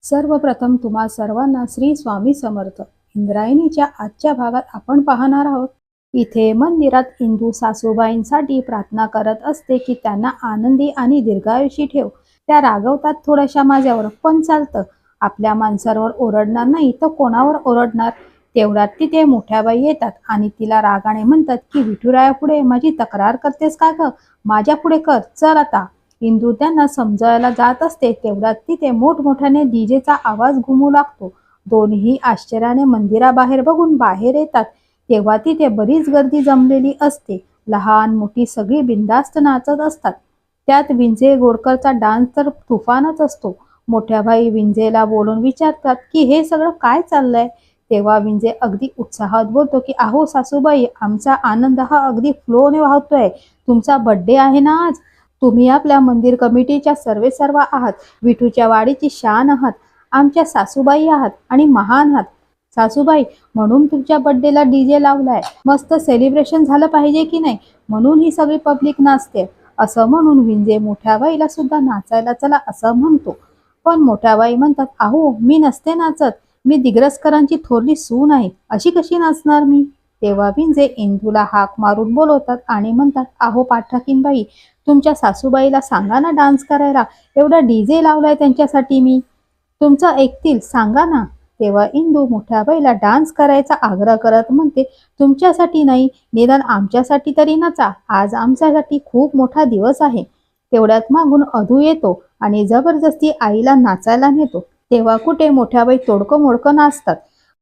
सर्वप्रथम तुम्हा सर्वांना श्री स्वामी समर्थ. इंद्रायणीच्या आजच्या भागात आपण पाहणार आहोत. इथे मंदिरात इंदू सासूबाईंसाठी प्रार्थना करत असते की त्यांना आनंदी आणि दीर्घायुषी ठेव. त्या रागवतात थोड्याशा माझ्यावर, पण चालतं. आपल्या माणसांवर ओरडणार नाही तर कोणावर ओरडणार. तेवढ्यात तिथे मोठ्याबाई येतात आणि तिला रागाने म्हणतात की विठुरायापुढे माझी तक्रार करतेस का ग? माझ्या पुढे कर, चल आता. इंदू त्यांना समजायला जात असते. तेवढ्यात तिथे मोठमोठ्याने डीजेचा आवाज घुमू लागतो. दोन्ही आश्चर्याने मंदिराबाहेर बघून बाहेर येतात. तेव्हा तिथे बरीच गर्दी जमलेली असते. लहान मोठी सगळी बिनधास्त नाचत असतात. त्यात विंजे गोडकरचा डान्स तर तुफानच असतो. मोठ्या भाई विंजेला बोलून विचारतात की हे सगळं काय चाललंय. तेव्हा विंजे अगदी उत्साहात बोलतो की अहो सासूबाई, आमचा आनंद हा अगदी फ्लोने वाहतोय. तुमचा बर्थडे आहे ना आज. तुम्ही आपल्या मंदिर कमिटीच्या सर्वेसर्वा आहात. विठूच्या वाडीची शान आहात. आमच्या सासूबाई आहात आणि महान आहात. सासूबाई, म्हणून तुमच्या बर्थडेला डीजे लावलाय. मस्त सेलिब्रेशन झालं पाहिजे की नाही, म्हणून ही सगळी पब्लिक नाचते. असं म्हणून विंजे मोठ्या बाईला सुद्धा नाचायला चला असं म्हणतो. पण मोठ्या बाई म्हणतात, अहो मी नसते नाचत. मी दिग्रसकरांची थोरली सून आहे. अशी कशी नाचणार मी? तेव्हा विंजे इंदूला हाक मारून बोलवतात आणि म्हणतात, अहो पाठकीनबाई, तुमच्या सासूबाईला सांगा ना डान्स करायला. एवढा डीजे लावलाय त्यांच्यासाठी मी. तुमचं ऐकतील, सांगा ना. तेव्हा इंदू मोठ्या बाईला डान्स करायचा आग्रह करत म्हणते, तुमच्यासाठी नाही, निदान आमच्यासाठी तरी नचा. आज आमच्यासाठी खूप मोठा दिवस आहे. तेवढ्यात मागून अधू येतो आणि जबरदस्ती आईला नाचायला नेतो. तेव्हा कुठे मोठ्याबाई तोडकं मोडकं नाचतात.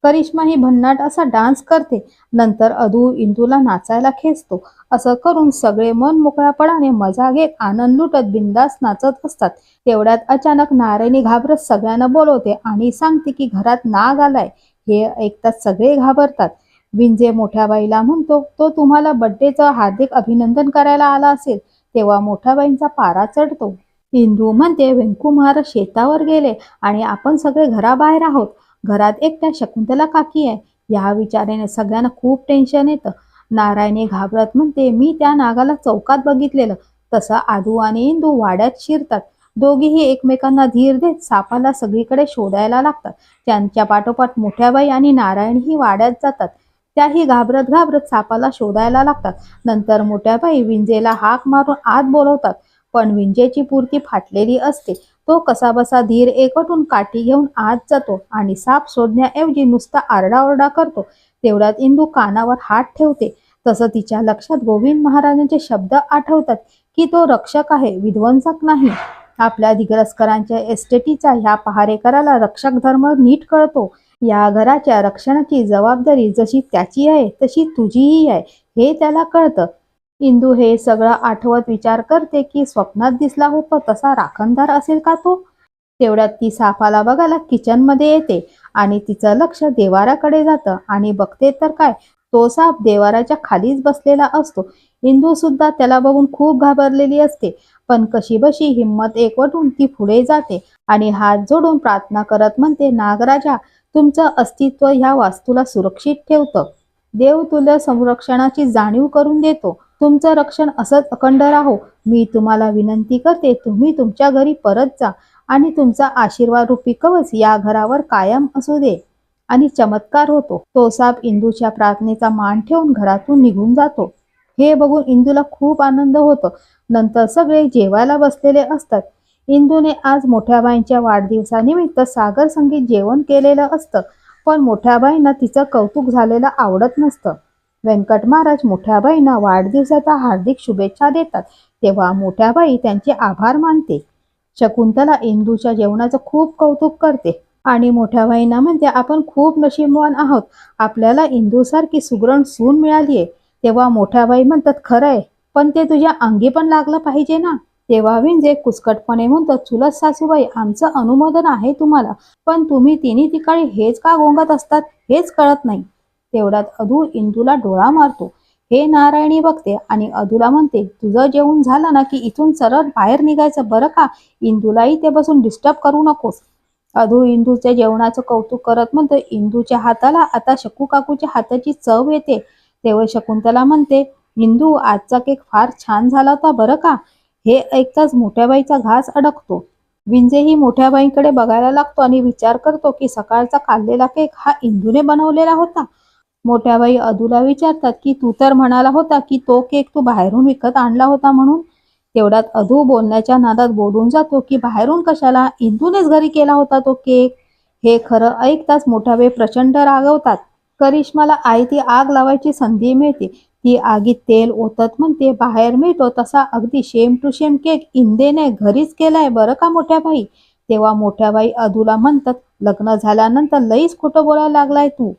करिश्मा ही भन्नाट असा डान्स करते. नंतर अधू इंदूला नाचायला खेचतो. असं करून सगळे मन मोकळ्यापणाने मजा घेत आनंद लुटत बिंदास नाचत असतात. तेवढ्यात अचानक नारायणी घाबरत सगळ्यांना बोलवते आणि सांगते की घरात नाग आलाय. हे ऐकताच सगळे घाबरतात. विंजे मोठ्या बाईला म्हणतो, तो तुम्हाला बर्थडेचं हार्दिक अभिनंदन करायला आला असेल. तेव्हा मोठ्या बाईंचा पारा चढतो. इंदू म्हणते, व्यंकू महाराज शेतावर गेले आणि आपण सगळे घराबाहेर आहोत. घरात एकट्या शकुंतला काकी आहे. या विचाराने सगळ्यांना खूप टेन्शन येतं. नारायणी घाबरत म्हणते, मी त्या नागाला चौकात बघितलेलं. तसं आदू आणि इंदू वाड्यात शिरतात. दोघीही एकमेकांना धीर देत सापाला सगळीकडे शोधायला लागतात. त्यांच्या पाठोपाठ मोठ्याबाई आणि नारायणही वाड्यात जातात. त्याही घाबरत घाबरत सापाला शोधायला लागतात. नंतर मोठ्याबाई विंजेला हाक मारून आत बोलवतात. पण विंजेची पूर्ती फाटलेली असते. तो कसाबसा धीर एकवटून काठी घेऊन आत जातो आणि साप शोधण्याऐवजी नुसता आरडाओरडा करतो. तेवढ्यात इंदू कानावर हात ठेवते. तसं तिच्या लक्षात गोविंद महाराजांचे शब्द आठवतात की तो रक्षक आहे, विध्वंसक नाही. आपल्या दिग्रसकरांच्या एस्टेटीचा ह्या पहारेकराला रक्षक धर्म नीट कळतो. या घराच्या रक्षणाची जबाबदारी जशी त्याची आहे तशी तुझीही आहे, हे त्याला कळतं. इंदू हे सगळं आठवत विचार करते की स्वप्नात दिसला होता तसा राखणदार असेल का तो. तेवढ्यात ती सापाला बघायला किचनमध्ये येते आणि तिचं लक्ष देवाराकडे जातं आणि बघते तर काय, तो साप देवाराच्या खालीच बसलेला असतो. इंदू सुद्धा त्याला बघून खूप घाबरलेली असते. पण कशीबशी हिंमत एकवटून ती पुढे जाते आणि हात जोडून प्रार्थना करत म्हणते, नागराजा, तुमचं अस्तित्व ह्या वास्तूला सुरक्षित ठेवतं. देव तुला संरक्षणाची जाणीव करून देतो. तुमचं रक्षण असंच अखंड राहो. मी तुम्हाला विनंती करते, तुम्ही तुमच्या घरी परत जा आणि तुमचा आशीर्वाद रूपी कवच या घरावर कायम असू दे. आणि चमत्कार होतो. तो साप इंदूच्या प्रार्थनेचा मान ठेवून घरातून निघून जातो. हे बघून इंदूला खूप आनंद होतो. नंतर सगळे जेवायला बसलेले असतात. इंदूने आज मोठ्याबाईंच्या वाढदिवसानिमित्त सागर संगीत जेवण केलेलं असतं. पण मोठ्याबाईंना तिचं कौतुक झालेलं आवडत नसतं. व्यंकट महाराज मोठ्याबाईंना वाढदिवसाच्या हार्दिक शुभेच्छा देतात. तेव्हा मोठ्याबाई त्यांचे आभार मानते. शकुंतला इंदूच्या जेवणाचं खूप कौतुक करते आणि मोठ्याबाईंना म्हणते, आपण खूप नशीबवान आहोत. आपल्याला इंदूसारखी सुगरण सून मिळालीये. तेव्हा मोठ्याबाई म्हणतात, खरंय, पण ते तुझ्या अंगी पण लागलं पाहिजे ना. तेव्हा विंजे कुचकटपणे म्हणतो, चुलत सासूबाई, आमचं अनुमोदन आहे तुम्हाला, पण तुम्ही तिन्ही ठिकाणी हेच का गोंगत असतात हेच कळत नाही. तेवढ्यात अधू इंदूला डोळा मारतो. हे नारायणी बघते आणि अधूला म्हणते, तुझं जेवण झालं ना की इथून सरळ बाहेर निघायचं बरं का. इंदूलाही ते बसून डिस्टर्ब करू नकोस. अधू इंदूच्या जेवणाचं कौतुक करत म्हणतो, इंदूच्या हाताला आता शकू काकूच्या हाताची चव येते. तेव्हा शकुंतला म्हणते, इंदू, आजचा केक फार छान झाला होता बरं का. हे ऐकताच मोठ्याबाईचा घास अडकतो. विंजेही मोठ्या बाईंकडे बघायला लागतो आणि विचार करतो की सकाळचा काढलेला केक हा इंदूने बनवलेला होता. मोठ्या बाई अदूला विचारतात की तू तर म्हणाला होता की तो केक तू बाहेरून विकत आणला होता म्हणून. तेवढ्यात अदू बोलण्याच्या नादात बोलून जातो की बाहेरून कशाला, इंदूनेच घरी केला होता तो केक. हे खरं ऐकताच मोठ्या बाई प्रचंड रागवतात. करिश्माला आई ती आग लावायची संधी मिळते. ती आगीत तेल ओतत म्हणते बाहेर मिळतो तसा अगदी सेम टू सेम केक इंदेने घरीच केलाय बरं का मोठ्या बाई. तेव्हा मोठ्या बाई अदूला म्हणतात लग्न झाल्यानंतर लईच खोटं बोलायला लागलाय तू.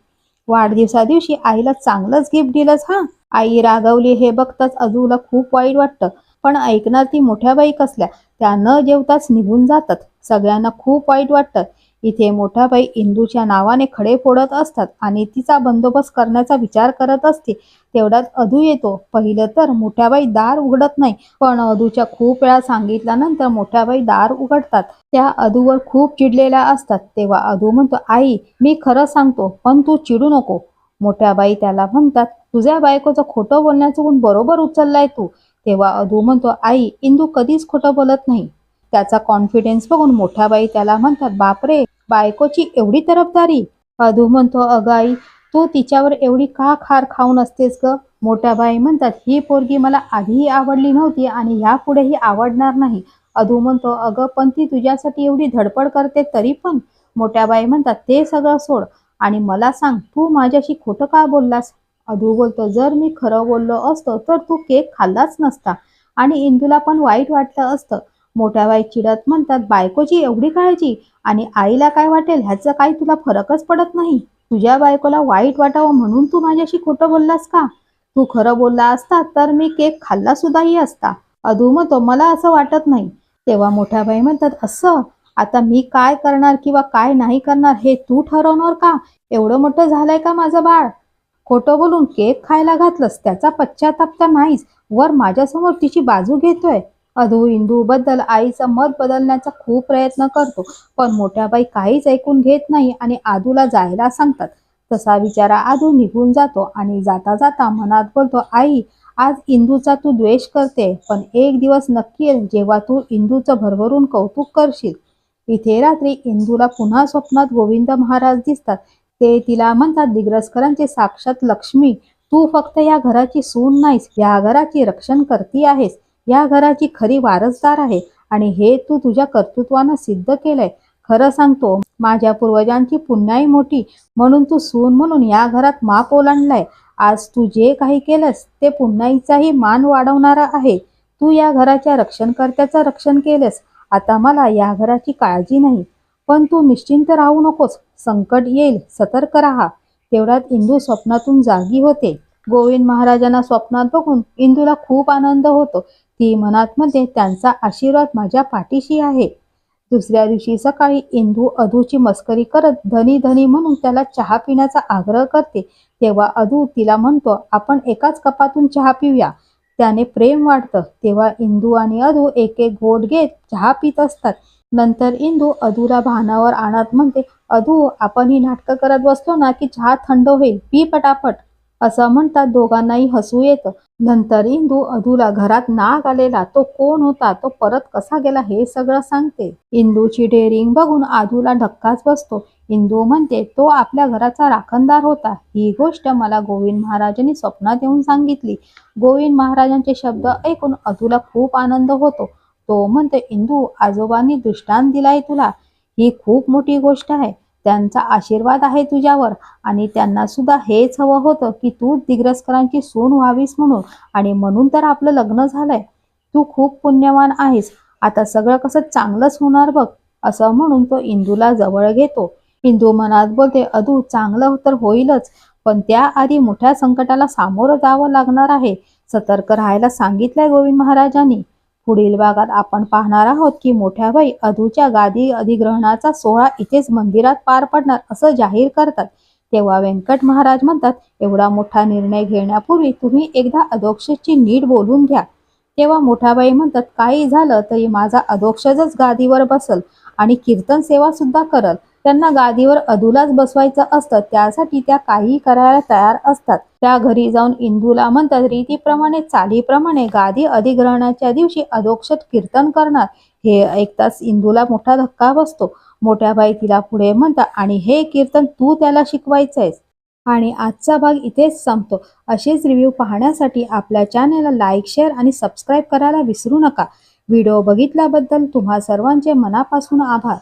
वाढदिवसा दिवशी आईला चांगलंच गिफ्ट दिलंस हा. आई रागवली हे बघताच अदूला खूप वाईट वाटतं. पण ऐकणार ती मोठ्या बाई कसल्या, त्या न जेवताच निघून जातात. सगळ्यांना खूप वाईट वाटतं. इथे मोठ्या बाई इंदूच्या नावाने खडे फोडत असतात आणि तिचा बंदोबस्त करण्याचा विचार करत असते. तेवढ्यात अदू येतो. पहिलं तर मोठ्याबाई दार उघडत नाही, पण अदूच्या खूप वेळा सांगितल्यानंतर मोठ्याबाई दार उघडतात. त्या अदूवर खूप चिडलेल्या असतात. तेव्हा अदू म्हणतो आई मी खरं सांगतो पण तू चिडू नको. मोठ्या बाई त्याला म्हणतात तुझ्या बायकोचं खोटं बोलण्याचं गुण बरोबर उचललाय तू. तेव्हा अदू म्हणतो आई इंदू कधीच खोटं बोलत नाही. त्याचा कॉन्फिडन्स बघून मोठ्या बाई त्याला म्हणतात बापरे बायकोची एवढी तरफदारी. अदू म्हणतो अगं आई तू तिच्यावर एवढी का खार खाऊन असतेस ग. मोठ्या बाई म्हणतात ही पोरगी मला आधीही आवडली नव्हती आणि यापुढेही आवडणार नाही. अदू म्हणतो अगं पण ती तुझ्यासाठी एवढी धडपड करते तरी पण. मोठ्या बाई म्हणतात ते सगळं सोड आणि मला सांग तू माझ्याशी खोटं का बोललास. अदू बोलतो जर मी खरं बोललो असतो तर तू केक खाल्लाच नसता आणि इंदूला पण वाईट वाटलं असतं. मोठ्या बाई चिडत म्हणतात बायकोची एवढी काळजी आणि आईला काय वाटेल ह्याचा काही तुला फरकच पडत नाही. तुझ्या बायकोला वाईट वाटावं म्हणून तू माझ्याशी खोटं बोललास का. तू खरं बोलला असता तर मी केक खाल्ला सुद्धाही असता. अदू म्हणतो मला असं वाटत नाही. तेव्हा मोठ्या बाई म्हणतात असं, आता मी काय करणार किंवा काय नाही करणार हे तू ठरवणार का. एवढं मोठं झालंय का माझं बाळ. खोटं बोलून केक खायला घातलंस त्याचा पश्चाताप तर नाहीच, वर माझ्यासमोर तिची बाजू घेतोय. अदू इंदू बद्दल आईचं मत बदलण्याचा खूप प्रयत्न करतो, पण मोठ्याबाई काहीच ऐकून घेत नाही आणि आदूला जायला सांगतात. तसा विचारा आदू निघून जातो आणि जाता जाता मनात बोलतो आई आज इंदूचा तू द्वेष करते, पण एक दिवस नक्की येईल जेव्हा तू इंदूचं भरभरून कौतुक करशील. इथे रात्री इंदूला पुन्हा स्वप्नात गोविंद महाराज दिसतात. ते तिला म्हणतात दिग्रसकरांचे साक्षात लक्ष्मी, तू फक्त या घराची सून नाहीस, या घराची रक्षण करती आहेस, या घराची खरी वारसदार आहे आणि हे तू तुझ्या कर्तृत्वानं सिद्ध केलंय. खरं सांगतो माझ्या पूर्वजांची पुण्याई मोठी म्हणून तू सून म्हणून या घरात माप ओलांडलाय. आज तू जे काही केलंस ते पुण्याईचाही मान वाढवणारं आहे. तू या घराच्या रक्षणकर्त्याचं रक्षण केलंस. आता मला या घराची काळजी नाही, पण तू निश्चिंत राहू नकोस, संकट येईल, सतर्क राहा. तेवढ्यात इंदू स्वप्नातून जागी होते. गोविंद महाराजांना स्वप्नात बघून इंदूला खूप आनंद होतो. ती मनात म्हणते त्यांचा आशीर्वाद माझ्या पाठीशी आहे. दुसऱ्या दिवशी सकाळी इंदू अदूची मस्करी करत धनी धनी म्हणून त्याला चहा पिण्याचा आग्रह करते. तेव्हा अदू तिला म्हणतो आपण एकाच कपातून चहा पिऊया, त्याने प्रेम वाढतं. तेव्हा इंदू आणि अदू एक एक घोट घेत चहा पित असतात. नंतर इंदू अदूला भानावर आणत म्हणते अदू आपण ही नाटकं करत बसलो ना की चहा थंड होईल, पी पटापट. असं म्हणतात दोघांनाही हसू येतं. नंतर इंदू अदूला घरात नाग आलेला तो कोण होता, तो परत कसा गेला हे सगळं सांगते. इंदूची डेअरिंग बघून आदूला धक्काच बसतो. इंदू म्हणते तो आपल्या घराचा राखणदार होता. ही गोष्ट मला गोविंद महाराजांनी स्वप्नात येऊन सांगितली. गोविंद महाराजांचे शब्द ऐकून अदूला खूप आनंद होतो. तो म्हणते इंदू आजोबांनी दृष्टांत दिलाय तुला, ही खूप मोठी गोष्ट आहे. त्यांचा आशीर्वाद आहे तुझ्यावर आणि त्यांना सुद्धा हेच हवं होतं की तू दिग्रसकरांची सून व्हावीस म्हणून, आणि म्हणून तर आपलं लग्न झालंय. तू खूप पुण्यवान आहेस. आता सगळं कसं चांगलंच होणार बघ. असं म्हणून तो इंदूला जवळ घेतो. इंदू मनात बोलते अदू चांगलं तर होईलच, पण त्याआधी मोठ्या संकटाला सामोरं जावं लागणार आहे. सतर्क राहायला सांगितलंय गोविंद महाराजांनी. पुढील भागात आपण पाहणार आहोत की मोठ्या बाई अदूच्या गादी अधिग्रहणाचा सोहळा इथेच मंदिरात पार पडणार असं जाहीर करतात. तेव्हा व्यंकट महाराज म्हणतात एवढा मोठा निर्णय घेण्यापूर्वी तुम्ही एकदा अधोक्षजची नीट बोलून घ्या. तेव्हा मोठाबाई म्हणतात काही झालं तरी माझा अधोक्षजच गादीवर बसल आणि कीर्तन सेवा सुद्धा करल. त्यांना गादीवर अदूलाच बसवायचं असतं, त्यासाठी त्या काही करायला तयार असतात. त्या घरी जाऊन इंदूला म्हणतात रीतीप्रमाणे चालीप्रमाणे गादी अधिग्रहणाच्या दिवशी अधोक्षज कीर्तन करणार. हे ऐकताच इंदूला मोठा धक्का बसतो. मोठ्या बाई तिला पुढे म्हणतात, आणि हे कीर्तन तू त्याला शिकवायचंयस. आणि आजचा भाग इथेच संपतो. असेच रिव्ह्यू पाहण्यासाठी आपल्या चॅनलला लाईक, शेअर आणि सबस्क्राईब करायला विसरू नका. व्हिडिओ बघितल्याबद्दल तुम्हा सर्वांचे मनापासून आभार.